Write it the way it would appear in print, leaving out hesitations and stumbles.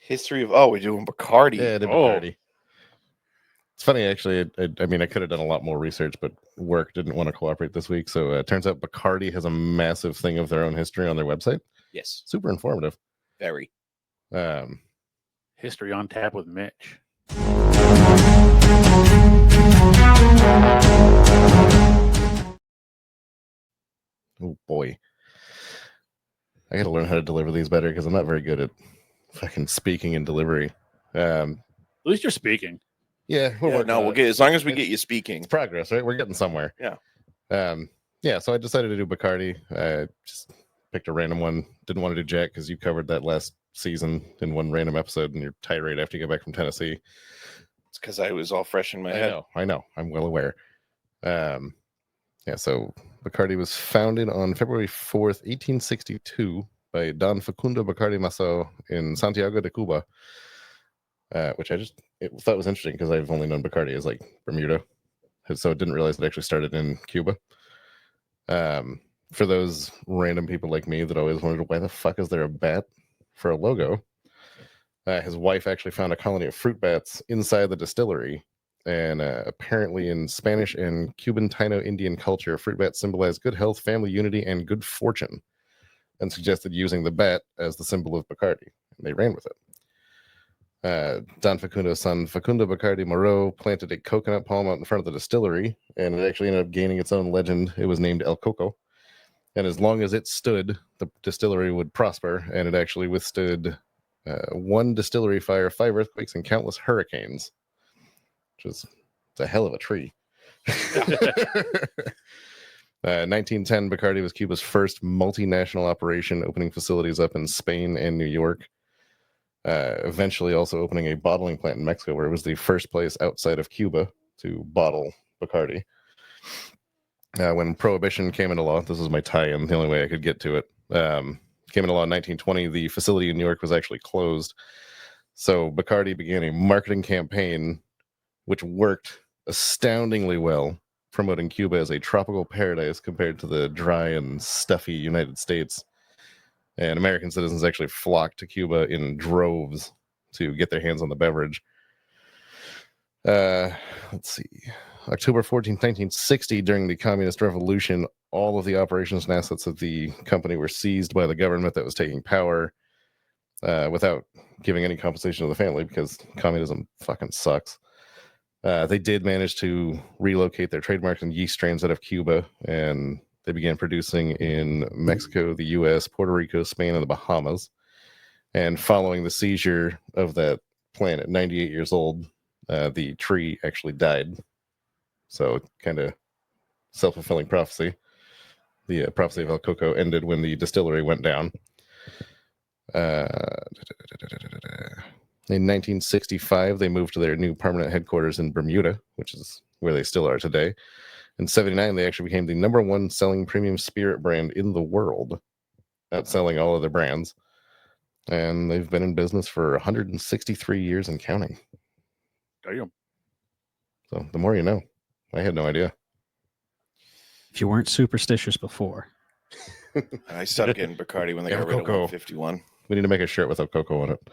History of we're doing Bacardi. Yeah, the Bacardi. It's funny, actually. I mean, I could have done a lot more research, but work didn't want to cooperate this week. So it turns out Bacardi has a massive thing of their own history on their website. Yes, super informative. Very. History on tap with Mitch. Oh boy, I got to learn how to deliver these better because I'm not very good at fucking speaking and delivery. At least you're speaking. Yeah, we'll get as long as we get you speaking. It's progress, right? We're getting somewhere. Yeah. Yeah. So I decided to do Bacardi. I just picked a random one. Didn't want to do Jack because you covered that last season in one random episode, and you're tirade after you get back from Tennessee. It's because I was all fresh in my head. I know. I'm well aware. Yeah. So Bacardi was founded on February 4th, 1862, by Don Facundo Bacardi Masso in Santiago de Cuba. Which I thought was interesting because I've only known Bacardi as like Bermuda, so I didn't realize it actually started in Cuba. For those random people like me that always wondered why the fuck is there a bat for a logo, his wife actually found a colony of fruit bats inside the distillery, and apparently in Spanish and Cuban Taino Indian culture, fruit bats symbolize good health, family unity, and good fortune, and suggested using the bat as the symbol of Bacardi, and they ran with it. Don Facundo's son, Facundo Bacardi Moreau, planted a coconut palm out in front of the distillery, and it actually ended up gaining its own legend. It was named El Coco. And as long as it stood, the distillery would prosper, and it actually withstood one distillery fire, 5 earthquakes, and countless hurricanes, which is a hell of a tree. 1910, Bacardi was Cuba's first multinational operation, opening facilities up in Spain and New York. Eventually also opening a bottling plant in Mexico, where it was the first place outside of Cuba to bottle Bacardi. When Prohibition came into law, this is my tie-in, the only way I could get to it, came into law in 1920, the facility in New York was actually closed. So Bacardi began a marketing campaign which worked astoundingly well, promoting Cuba as a tropical paradise compared to the dry and stuffy United States. And American citizens actually flocked to Cuba in droves to get their hands on the beverage. Let's see. October 14th, 1960, during the Communist Revolution, all of the operations and assets of the company were seized by the government that was taking power without giving any compensation to the family, because communism fucking sucks. They did manage to relocate their trademarks and yeast strains out of Cuba, and they began producing in Mexico, the U.S., Puerto Rico, Spain, and the Bahamas. And following the seizure of that plant at 98 years old, the tree actually died. So kind of self-fulfilling prophecy. The prophecy of El Coco ended when the distillery went down. In 1965, they moved to their new permanent headquarters in Bermuda, which is where they still are today. In 79, they actually became the #1 selling premium spirit brand in the world, outselling all other brands. And they've been in business for 163 years and counting. Damn. So the more you know. I had no idea. If you weren't superstitious before. I stopped getting Bacardi when they got rid of 151. We need to make a shirt with El Coco on it.